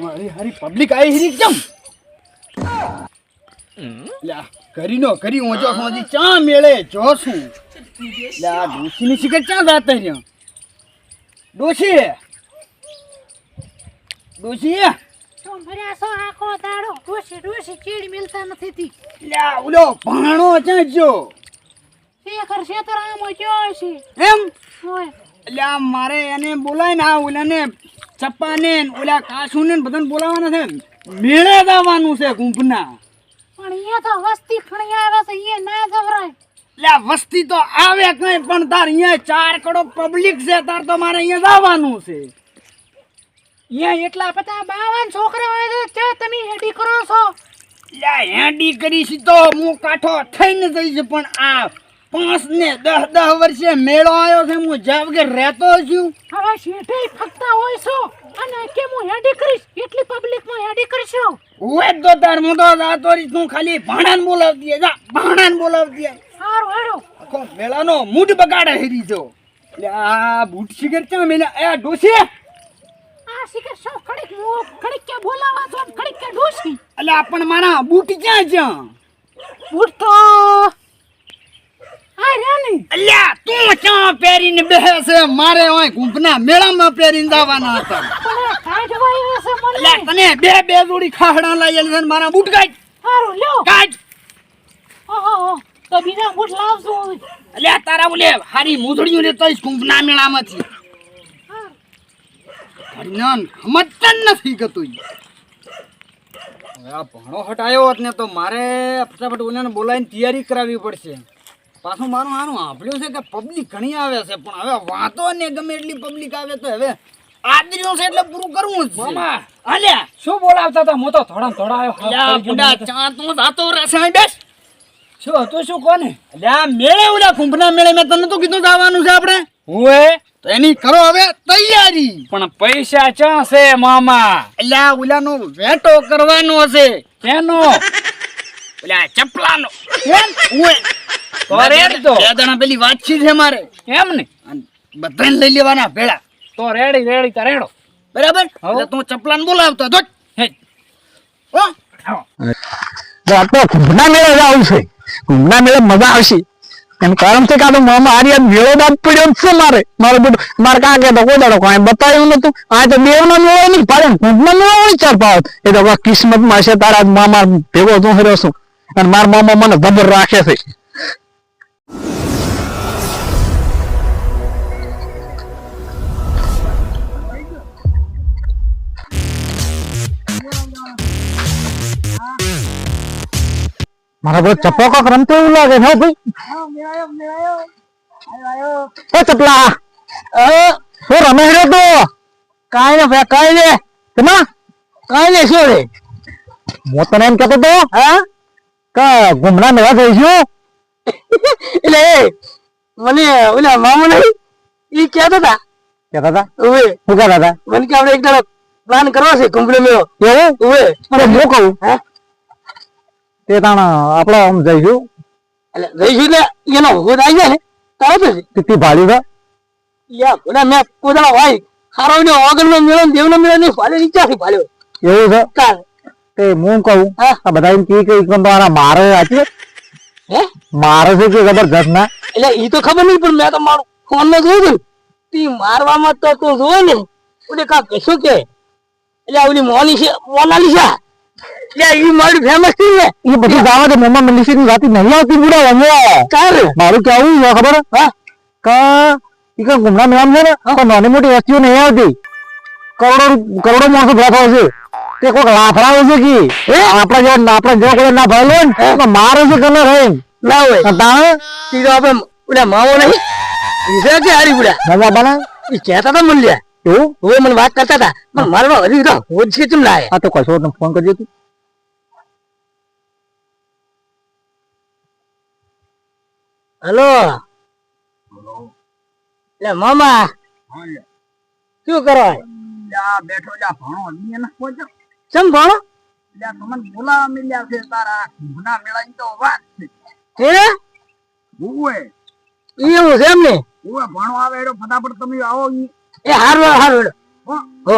અરે હરી પબ્લિક આવી હિરી કેમ લ્યા કરીનો કરી ઓજો સોજી ચા મેળે જોશું લ્યા ડોશીની શિખર ચા જાતે રહ્યો ડોશી ડોશી તો ભર્યા સો આખો દાડો ડોશી ચીડ મિલતા નથી તી લ્યા ઓલો ભાણો ચાંજો શેખર શેતરામો જોય છે એમ હોય લ્યા મારે એને બોલાય ને આ ઓલાને ચપ્પાને ઓલા કાસુને બધાને બોલાવવાના છે મેળે જવાનું છે કુંભના પણ અહીંયા તો વસ્તી ખણી આવે છે અહીંયા ના જવરાય લ્યા વસ્તી તો આવે કઈ પણ તાર અહીંયા 4 કરોડ પબ્લિક છે તાર તો મારે અહીંયા જવાનું છે અહીંયા એટલા બધા 52 છોકરા હોય છે તમે હેડી કરો છો લ્યા હેડી કરીશ તો હું કાઠો થઈને જઈશ પણ આ 5 ને 10 વર્ષે મેળો આવ્યો છે હું જાવ કે રહેતો છું હવે શેઠે ફક્તા હોય છો અને કે હું હેડી કરીશ એટલી પબ્લિક માં હેડી કરશો ઓય તો તાર મોટો જાતો રી તું ખાલી ભાણાને બોલાવતી જા ભાણાને બોલાવતી સારું હેડો આખો મેળાનો મૂડ બગાડે હેરી જો લ્યા બૂટ શિખર ચા મેલા એ ડોસી આ શિખર શો ખડીક કે બોલાવા છો ખડીક કે ડોશી અલ્યા પણ મારા બૂટ ક્યાં બૂટ તો આ રાની અલ્યા તું ચા પહેરીને બેહે છે મારે ઓય કુંભના મેળામાં પહેરીને જવાના હતા પણ કાઢવા આવ્યો છે મને અલ્યા તને બે જોડી ખાહડા લાયેલ છે મારા બૂટ કાઢ સારું લ્યો કાઢ ઓહો તો બીજા બૂટ લાવજો અલ્યા તારા બોલે હારી મૂંદડીઓ રે તોય કુંભના મેળામાંથી હરિનાન સમજતા નથી ગતું હવે આ ભણો હટાયો હોત ને તો મારે ફટાફટ ઓલાને બોલાવીને તૈયારી કરાવવી પડશે પાછું મારું આનું સાંભળ્યું છે કે પબ્લિક ઘણી આવે છે પણ હવે વાતો ને ગમે એટલી પબ્લિક આવે તો હવે આદર્યો છે એટલે પૂરું કરવું જ છે મામા હાલ્યા શું બોલાવતા હતા હું તો થોડા આવ્યો અલ્યા બુડા ચા તું જાતો રહેશે અહીં બેસ શું હતું શું કોને અલ્યા મેળે ઓલા કુંભના મેળે મેં તને તો કીધું જવાનું છે આપણે હુએ તો એની કરો હવે તૈયારી પણ પૈસા ચા છે મામા અલ્યા ઓલાનો વેટો કરવાનો છે કેનો ઓલા ચપલાનો કેમ ઓય તો રેડ તો બે દણા પેલી વાતચીત છે મારે એમ ને અને બધાને લઈ લેવાના ભેળા તો રેડી રેડો બરાબર હો. એટલે તું ચપલાને બોલાવતો જો હે હો તો કુંભના મેળે જવું છે કુંભના મેળે મજા આવશે એમ કારણ છે કે આ તો મામા હારી આ મેળો દાદ પડ્યો જ છે મારે બધું મારે કાકે તો કોઈ દાડો કાંઈ બતાવ્યું નતું આ તો દેવના મેળો નહીં પાડે કુંભના મેળો વિચાર પાવત એ તો કિસ્મત માં છે તારા મામા ભેગો તું રહ્યો છું અને મારા મામા મને જબર રાખે છે મારા બધો ચપ્પો કોક રમતો એવું લાગે છે ભાઈ એ ચપલા શું રમે રહ્યો તો કાઈ ને ભાઈ કાઈ ને કેમાં કાઈ ને શું રે હું તને એમ કહેતો તો હા કા ગુમરા મેળા જઈશું એટલે મને ઓલા મામા નહીં ઈ કહેતા હતા ઓએ શું કહેતા હતા મને કે આપણે એક દાડો પ્લાન કરવો છે કુંભનો મેળો એવું ઓએ અરે હું કહું હે તે તાણ આપણે આમ જઈશું એટલે જઈશું એટલે એનો હોદ આવી જાય ને તારે તો કેટલી ભાડ્યું છે યા ઓલા મેં કોદળા ભાઈ હારો ને ઓગણનો મેળો ને દેવનો મેળો ને ભાડે નીચાથી ભાડ્યો એવું છે તાર તે હું કહું આ બધા એમ કે તમારા મારે આચી હે મારે છે કે જબરજસ્ત ના એટલે ઈ તો ખબર નહીં પણ મેં તો મારું ફોન માં જોયું તી મારવામાં તો તું જોવે ને ઓલે કા કશું કે એટલે ઓલી મોની છે મોનાલિસા ઈ મારી ફેમસ થઈ ને એ બધું ગાવા દે મમ્મા મનીષી ની વાત નહીં આવતી બુડા રમે ચાલ મારું કેવું છે ખબર હા કા ઈ કા ગુમના નામ છે ને તો નાની મોટી વસ્તીઓ નહીં આવતી કરોડો માણસો ભેગા છે તે કોઈક લાફડા હોય છે કે આપણા જેવા કોઈ ના ભરેલો ને તો મારે છે કલર હે ના હોય તાણે ઈ તો આપણે ઓલા માવો નહીં ઈસે કે હારી બુડા મજા બના ઈ કહેતા હતા મૂલ્યા એવું હવે મને વાત કરતા હતા પણ મારો હજી તો હોજ છે કેમ લાય આ તો કશો તને ફોન કરજો તું હેલો લે મામા શું કરો લ્યા બેઠો લ્યા ભણો ની એને પહોંચો ચમ ભણો લ્યા તમને બોલાવા મળ્યા છે તારા કુંભના મેળાની તો વાત છે હે ઓય એવું છે એમ ને ઓય ભણો આવે એડો ફટાફટ તમે આવો ઈ એ હારું હારું હો હો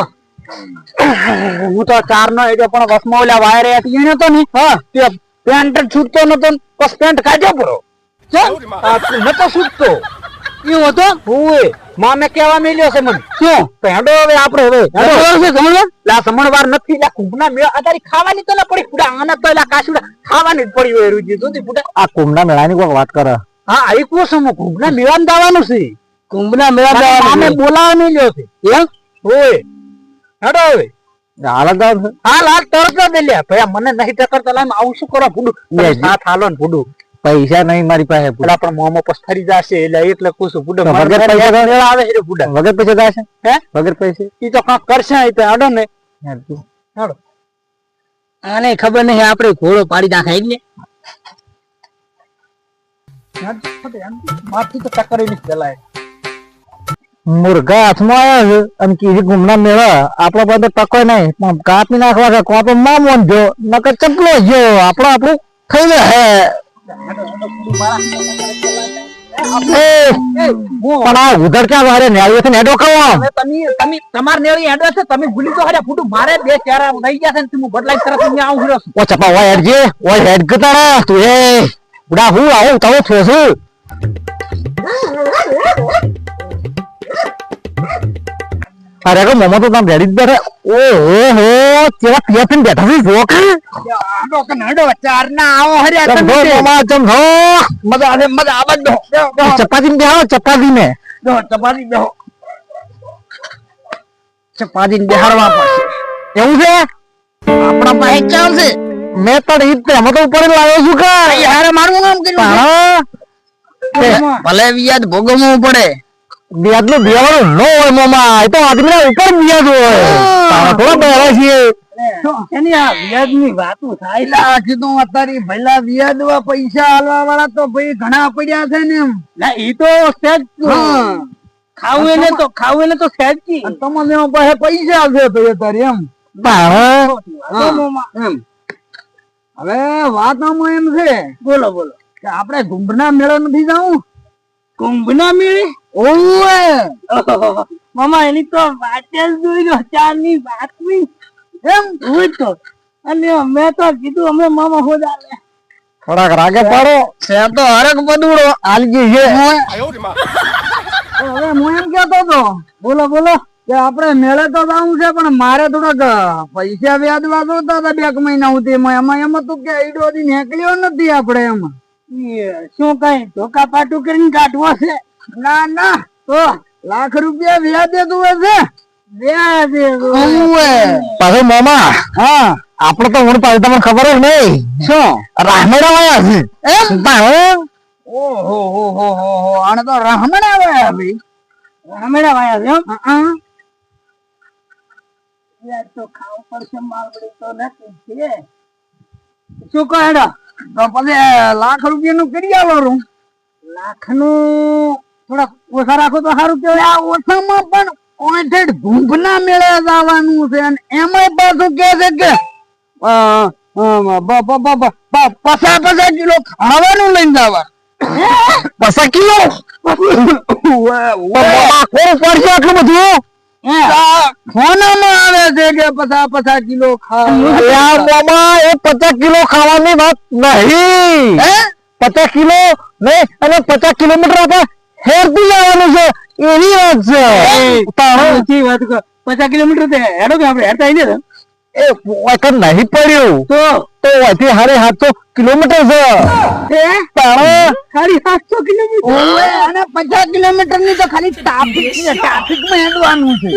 હું તો 4 નો એજો પણ વસમાં ઓલા વાયરે હતી ને તો ને હા તે પેન્ટ છૂટતો નતો બસ પેન્ટ કાઢ્યો પૂરો નતો છૂટતો એવું હતો ઓય મામે કેવા મેલ્યો છે મને શું પેંડો હવે આપણે હવે છે સમજવા લા સમણવાર નથી લા કુંભના મેળા આ તારી ખાવાની તો ના પડી પુડા આના તો લા કાશુડા ખાવાની જ પડી હોય રૂજી જોતી પુડા આ કુંભના મેળાની કોઈ વાત કરે હા આઈ કો સમો કુંભના મેળામાં દાવાનું છે કુંભના મેળા દાવાનું મામે બોલાવા મેલ્યો છે એમ ઓય હેડો હવે હાલ તરત જ દે લે ભયા મને નહીં ટકરતા લામ આવું શું કરો ફૂડું સાથ હાલો ને ફૂડું પૈસા નહીં મારી પાસે પૂડા પણ મોમો પથરી જશે એટલે કુછું ફૂડો વગર પૈસા આવે છે ફૂડા વગર પૈસા જશે હે વગર પૈસે ઈ તો કાંક કરશે ઈ તો હાડો ને હાડો આને ખબર નહીં આપણે ઘોડો પાડી નાખે એટલે માથી તો ટકરી ની ચલાય મુર્ગા હાથમાં આવ્યા છે અને કીધી ઘૂમના મેળા આપણા પાસે ટકો નહીં પણ કાપી નાખવા છે કોપો મામો જો નકર ચપલો જો આપણું થઈ જાય પણ આ ઉધર ક્યાં વારે નેળ્યો છે નેડો કહો તમે તમાર નેળી હેડો છે તમે ભૂલી તો હર્યા ફૂટું મારે બે ચાર રહી ગયા છે ને તું બદલાઈ તરફ અહીંયા આવું રહ્યો ઓ ચપા ઓય હેડજે ઓય હેડ કતારા તું એ ઉડા હું આવું તો થોસું અરે કો મોમો તો તમ રેડી જ બેઠા ઓહો કેવા પિયાફીન બેઠા છે જો કે આડો કે નડો ચાર ના આવો હર્યા તમે મોમા ચમ હો મજા આવે દો ચપાતી બેહો ચપાતી ને દો ચપાતી બેહો ચપાતી બેહારવા પડશે એવું છે આપણા પાસે ચાલશે મેં તો ઈદ તે અમે તો ઉપર લાવ્યો છું કે યાર મારું નામ કર્યું ભલે વિયાદ ભોગવવું પડે વ્યાજ નું દેવાનું ન હોય મોમા એ તો આદમી ઉપર વ્યાજ હોય તારા થોડા બેવા છીએ એની આ વ્યાજ ની વાતો થાય લા કીધું અત્યારે ભઈલા વ્યાજ વા પૈસા આલવા વાળા તો ભાઈ ઘણા પડ્યા છે ને એમ ના ઈ તો સેજ ખાવું એને તો સેજ કી તમને પાસે પૈસા આવશે તો અત્યારે એમ એમ હવે વાત આમાં એમ છે બોલો કે આપણે કુંભના મેળા નથી જાવું કુંભના મેળે ઓવે મામા એની તો વાત જ જોઈ લો ચાર ની વાત ની એમ હોય તો અને મેં તો કીધું અમે મામા હો જાલે થોડાક રાગે પાડો છે તો હરક બદુડો આલજી છે હવે હું એમ કહેતો તો બોલો કે આપણે મેળે તો જાવું છે પણ મારે થોડાક પૈસા વ્યાજવા જોતા હતા 2 મહિના સુધી એમાં તું કે ઈડો દી નીકળ્યો નથી આપણે એમાં શું કઈ ધોકા પાટું કરીને કાઢવો છે ના તો લાખ રૂપિયા વ્યાજ દેતું છે વ્યાજ પાછો મામા હા આપડે તો હું પાછું તમને ખબર જ નહીં શું રાહમેડા વાયા છે એમ ઓહો આને તો રાહમેડા વાયા ભાઈ રાહમેડા વાયા છે એમ વ્યાજ તો ખાવું પડશે માલબડી તો નથી છે શું કહે તો પછી લાખ રૂપિયા નું કરી આવવાનું લાખ નું થોડા ઓછા રાખો તો સારું કેવાય આ ઓછામાં પણ ઓઠેડ ધૂંભના મેળે જવાનું છે અને એમાં પાછું કે છે કે 50 કિલો ખાવાનું લઈને જવા 50 કિલો આટલું બધું ફોનમાં આવે છે કે 50 કિલો ખાવા એ 50 કિલો ખાવાની વાત નહીં 50 કિલો નહીં અને 50 કિલોમીટર આપણે હેરતું જવાનું છે એવી વાત છે વાત 50 કિલોમીટર હેડો કે આપણે હેરતા આવીને એ વખત નહીં પડ્યું તો અહીંથી 750 કિલોમીટર છે ખાલી 700 કિલોમીટર અને 50 કિલોમીટર ની તો ખાલી ટ્રાફિક માં હેડવાનું છે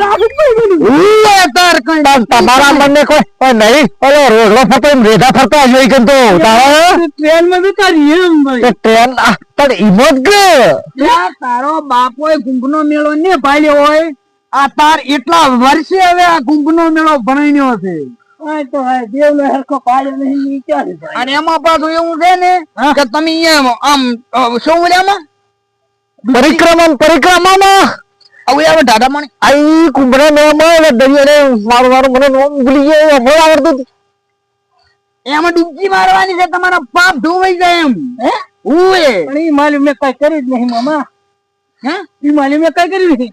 તમારા મને કોઈ નહીં ઓલો રોડલો ફરતો રેધા ફરતા જોઈ કે તો ટ્રેન માં જતા રહીએ એમ ભાઈ ટ્રેન પણ ઈમોત કે તારો બાપો કુંભનો મેળો ને પાડ્યો હોય આ તાર એટલા વર્ષે હવે આ કુંભનો મેળો ભણાયો છે અને એમાં પાછું એવું છે ને કે તમે આમ શું બોલ્યા પરિક્રમામાં ઢાઢા પાણી આઈ કુંભના મેળામાં દરિયાને મારું મને ભૂલી ગયો હમણાં આવડતું એમાં ડૂબકી મારવાની છે તમારા પાપ ધોવાઈ જાય એમ હે માલ્યું મેં કઈ કર્યું જ નહીં મામા હે ઈ માલ્યું મેં કઈ કર્યું નહીં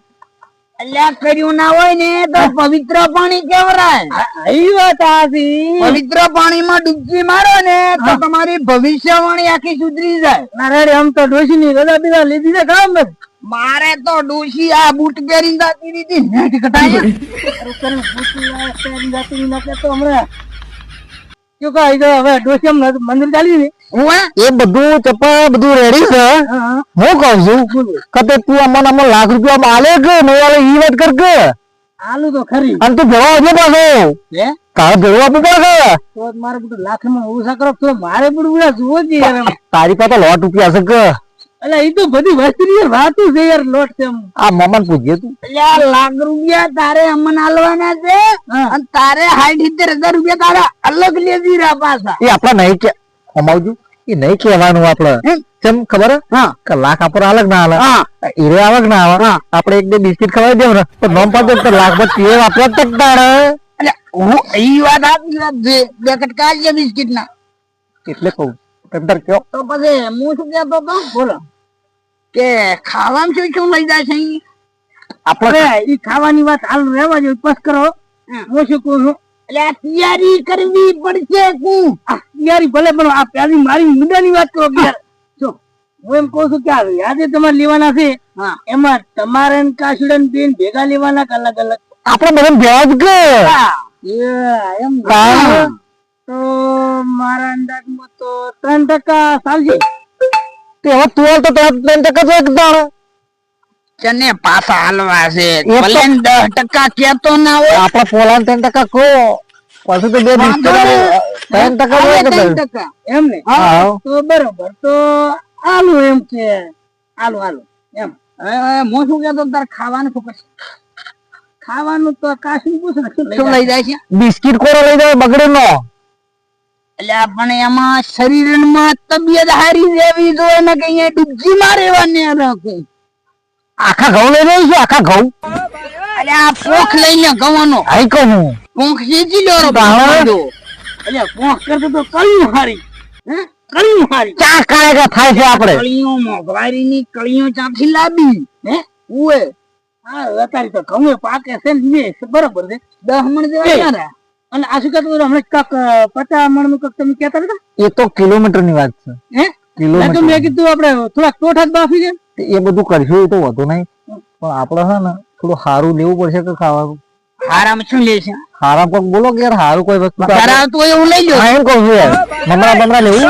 અલ્યા કર્યું ના હોય ને તો પવિત્ર પાણી કેવરાય. આવી વાત આજી. પવિત્ર પાણીમાં ડૂબકી મારો ને તો તમારી ભવિષ્યવાણી આખી સુધરી જાય. નારાયણ આમ તો ડોશી ની રજા બીજા લીધી છે કામ ને. મારે તો ડોશી આ બૂટ પહેરીને જાતી હતી નેટ કટાય. શું કહે છે હવે ડોશી આમ મંદિર ચાલી ને હું એ બધું ચપ્પા બધું રેડી છે. હું કઉ છું કે તું અમને લાખ રૂપિયા આલે કે નહીં આલે ઈ વાત કર કે. આલુ તો ખરી અને તું ભેળો આપજો પાછો. તારે ભેળો આપવું પડે તો મારે બધું લાખ માં ઓછા કરો તો મારે બધું જુઓ જ યાર. તારી પાસે લોટ રૂપિયા છે કે એટલે એ તો બધી વસ્તુ વાતું છે યાર. લોટ છે આ મમન પૂછજે તું. લાખ રૂપિયા તારે અમને આલવાના છે અને તારે 60,000 રૂપિયા તારા અલગ લેજી રહ્યા પાછા. એ આપડે નહીં કે અમાવજો એ નહીં કહેવાનું આપડે કેમ ખબર કે લાખ આપડે અલગ ના આલે હીરે આવક ના આવે આપડે એક બે બિસ્કિટ ખવાઈ દેવ ને તો નોમ પાડે તો લાખ બસ પીએ વાપરે જ તકતાડે. હું ઈ વાત આપી વાત છે. બે કટકા આલજે બિસ્કિટ ના. એટલે કહું તમતાર કયો તો પછી હું શું કહેતો હતો બોલો કે ખાવામાં શું શું લઈ જાય છે અહીં? આપડે ઈ ખાવાની વાત હાલ રહેવા જો બસ કરો. હું શું કહું છું એટલે આ તૈયારી કરવી પડશે. યારી ભલે પણ આ પેલી મારી મુદ્દાની વાત કરો યાર. જો હું એમ કહું છું કે આ યાદે તમારે લેવાના છે એમાં તમારે કાસુડન બેન ભેગા લેવાના કે અલગ અલગ? આપડે બધા ભેળા જ કે એમ તો મારા અંદાજમાં તો 3% ચાલશે. તે હવે તું તો 3% જ એકદાણ ચને પાછા હાલવા છે તો- ભલે 10% કેતો ના હોય. આપડા પોલાન 3% કહો પછી તો બે બિસ્કિટ 3% હોય કે 3%. એમ ને હા તો બરોબર તો આલુ એમ કે આલુ એમ હવે હું શું કહેતો તારે ખાવાનું શું કરશે? ખાવાનું તો કાશી પૂછ ને શું લઈ જાય છે? બિસ્કિટ કોરો લઈ જાય બગડે નો. એટલે આપણે એમાં શરીરમાં તબિયત હારી રહેવી જોઈએ ને કે અહીંયા ડૂબકી મારેવાની રાખે. આખા ઘઉં લઈ જાય છે આખા ઘઉં. એટલે આ પોખ લઈને ગવાનો આઈ કહું પોખ સીધી લો બાવળ. એટલે પોખ કરતો તો કળિયું હારી કળિયું હારી ચા કાળેગા થાય છે આપડે. કળીઓ મોંઘવારીની કળીઓ ચાથી લાવી હે ઉએ હા અત્યારે તો ઘઉં પાકે છે ને બરોબર છે 10 મણ જેવા ક્યારે? અને આ શું કહેતું હમણાં કાક 50 મણ નું કાક તમે કહેતા હતા એ તો કિલોમીટર ની વાત છે. હે મેં કિલોમીટર કીધું આપણે થોડાક ટોઠા જ બાફી છે. એ બધું કરશું એ તો વધુ નહીં પણ આપડે છે ને થોડું સારું લેવું પડશે કે ખાવાનું. હારામાં શું લે છે? હારા કોક બોલો કે યાર સારું કોઈ વસ્તુ તો તારા આપણે- તો એવું લઈ લો. હા એમ કહું છું યાર મમરા બમરા લેવું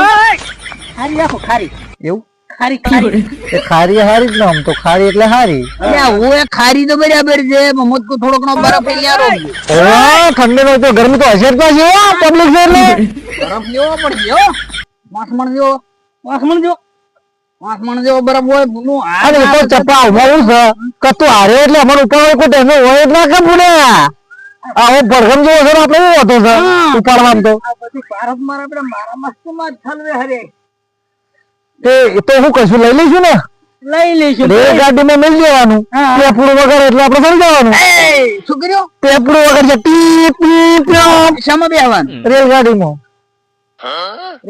ખારી રાખો ખારી એવું ખારી ખારી એ ખારી હારી જ ને આમ તો ખારી એટલે હારી. એટલે આ ઓએ ખારી તો બરાબર છે પણ મોટકો થોડોક નો બરફ યારો ઓહ ઠંડી નો તો ગરમી તો હશે જ પાછી પબ્લિક છે એટલે બરફ લેવો પડશે હો. 5 મણ જેવો વાસમણ જો 5 મણ જેવો બરફ હોય ભૂલું અરે એ તો ચપ્પા ઉભા છે કે તું હારે એટલે અમારું ઉપર કોઈ ટેન્શન હોય જ ના કે ભૂલે આવો ભડકમ જેવો છે ને આપણે એવું હતો છે ઉપાડવામાં તો આ બધી ભારત મારા આપણે મારા મસ્ત માં ઠલવે હરે એ તો હું કશું લઈ લઈશું ને લઈ લઈશું રેલગાડીમાં મેળ દેવાનું હા. પેપડું વગર એટલે આપણે ચડી જવાનું એ શું કર્યો? પેપડું વગર છે ટીપ ટીપ ટીપ. શામાં બેહવાનું? રેલગાડીમાં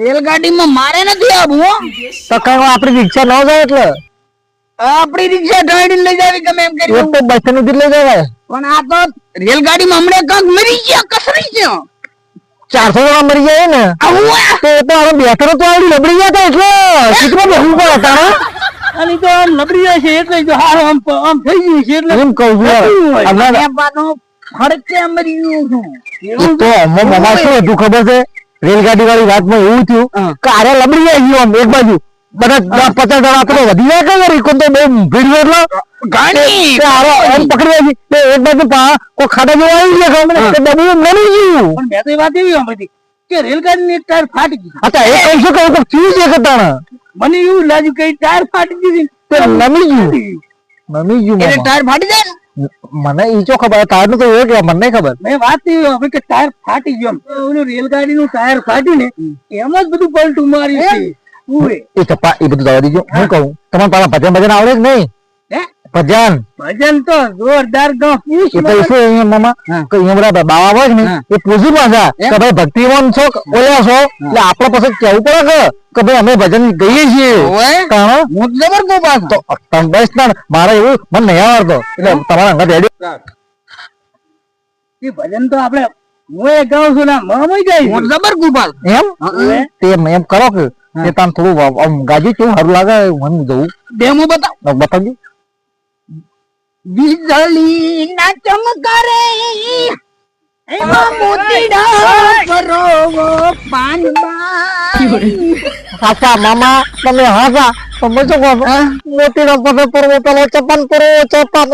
રેલગાડીમાં મારે નથી આવું હો. તો કઈ આપડી રિક્ષા ન જાય એટલે આપડી રિક્ષા ઢાળીને લઈ જાવી ગમે એમ એક કરી તો બસ સ્ટેન્ડ સુધી લઈ જવાય પણ આ તો રેલગાડીમાં હમણાં કાંક મરી ગયા કસરી ગયો 400 જણા મરી જાય ને આવું તો એ તો હવે બેઠો તો આવડી લબડી ગયા હતા એટલે સીટમાં બેસવું પડે તારે અને તો આમ લબડી જાય છે એટલે જો હારો આમ થઈ ગયું છે એટલે એમ કહું છું હમણાં મેં પાછો ફડકે મરી ગયો છું એ તો મમ્મા શું હતું ખબર છે રેલગાડી વાળી વાતમાં એવું થયું કે આરે લબડી જાય ગયું આમ એક બાજુ બધા 50 જણા આપણે વધી જાય કે યાર ઈકોન તો બહુ ભીડ એટલે ગાડી તે આરો એમ પકડી આવી તે એક બાજુ કોઈ ખાડા જેવા આવી ગયા ખબર તે દબી નડી ગયું પણ મેં તો એ વાત એવી સાંભળી કે રેલગાડીની એક ટાયર ફાટી ગઈ. અચ્છા એ કહું છું કે હું તો ચીજ છે કે તાણે મને એવું લાગ્યું કે ટાયર ફાટી ગઈ તે નમી ગયું નમી ગયું એટલે મામા. ટાયર ફાટી જાય ને મને ઈ ચો ખબર તારનું તો એ કે મને નહીં ખબર મેં વાત એવી સાંભળી કે ટાયર ફાટી ગયો એમ. ઓલું રેલગાડીનું ટાયર ફાટ્યું ને એમાં જ બધું પલટું માર્યું છે ઉવે. એ ચપ્પા એ બધું દવા દીજો હું કહું તમારે પાછા ભજન ભજન આવડે કે નહીં હે ભજન ભજન તો જોરદાર ગાઉં. એ તો શું અહીંયા મામા કે અહીંયા બધા બાવા હોય ને એ પૂછ્યું પાછા કે ભાઈ ભક્તિવાન છો ઓલા છો એટલે આપણે પછી કેવું પડે કે ભાઈ અમે ભજન ગઈએ છીએ કારણ હું જ જબર કહું પાછો. તો તમે બસ ના મારે એવું મને નહીં આવડતો એટલે તમારા અંગત રેડી એ ભજન તો આપણે હું એ ગાઉં છું ને મમ્મી ગાય હું જ જબર કહું પાછો. એમ તે એમ કરો કે તે તને થોડું આમ ગાજી કેવું સારું લાગે મને જવું ડેમો બતાવ. બતાવજો વીજળી ના ચમકારે એમાં મોતીડા પરોવો પાનમાં. સાચા મામા તમે હાસા તમે શું કહો મોટી રસ્તા પર પેલો ચપ્પન પૂરો ચપ્પન